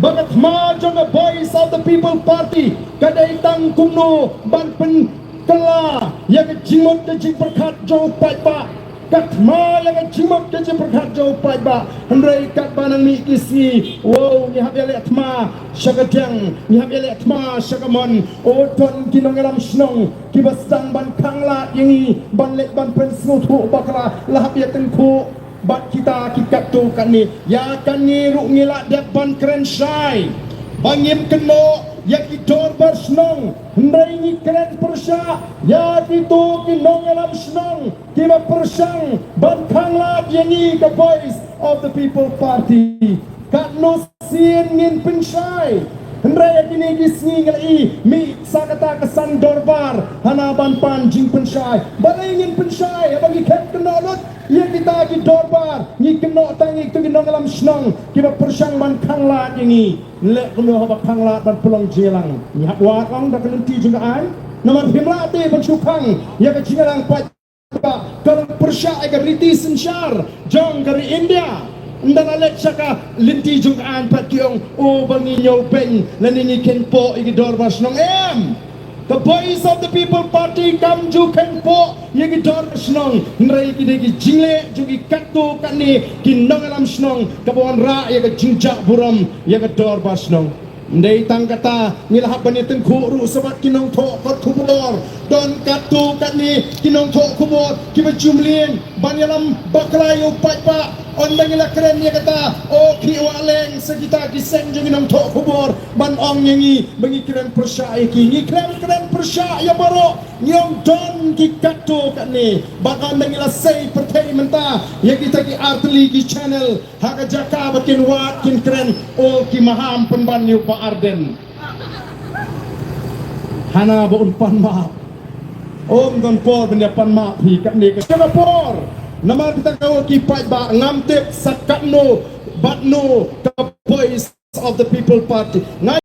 bagat majong the voice of the people party kadai tang kumno ban pen kala yang jimot ke jing perkat jo pai ba kat ma yang jimot ke jing perkat jo pai ba hendrai kat banang mi kisi wow ni hab ele atma syagadyang ni hab ele atma syagamon o ton kinong alam snong kibastang ban kangla yangi ban lek ban pen snutu bakala lahab ya tengku bat kita kikat tu kan ni ya kan ni ruk ngilak dek ban keren syai bangim keno ya kitor bersnong hendai ni keren persya ya itu kinong alam snong kiba persang ban kangla yangi the voice of the people party kat no sien ngin pensyai hendai kini gisni ngai mi sakata kesan dorbar hanaban pan jing pensyai balai ngin pensyai bagi ket kena lut ia kita ki dorbar ni kena tangi tu kena dalam senang kiba persang ban kangla ini lek kena haba kangla ban pulang jelang ni hak wat lang dak nanti juga ai nama himla te ban sukang ia ka jingalang pat kalau persya ai ka riti sensyar jong dari India ndana lek saka linti jungaan pat kiong o bangi nyopeng lanini kenpo igi dorbar senang the voice of the people party kam ju kenpo yegi dor snong nrai kidegi jingle jugi kattu kanni kinong alam snong kabon ra yega jingjak buram yega dor basnong ndai tangkata nilahap bani tengku ru sabat kinong tho kot kubor don kattu kanni kinong tho kubor kiba jumlien bani alam baklayo pa on bangila keren ya kata o ki waleng sekita kiseng jungi nong tok kubur ban ong yangi bangi keren persya ki ni keren persya ya baro nyong don ki katu kani bakal bangila say pertai menta ya kita ki artli ki channel haka jaka bakin wat kin keren o ki maham penban yu pa arden hana bo pan ma om don por benya pan ma hi kani ka por nama kita kau kipai ba ngamtip sakatno batno the voice of the people party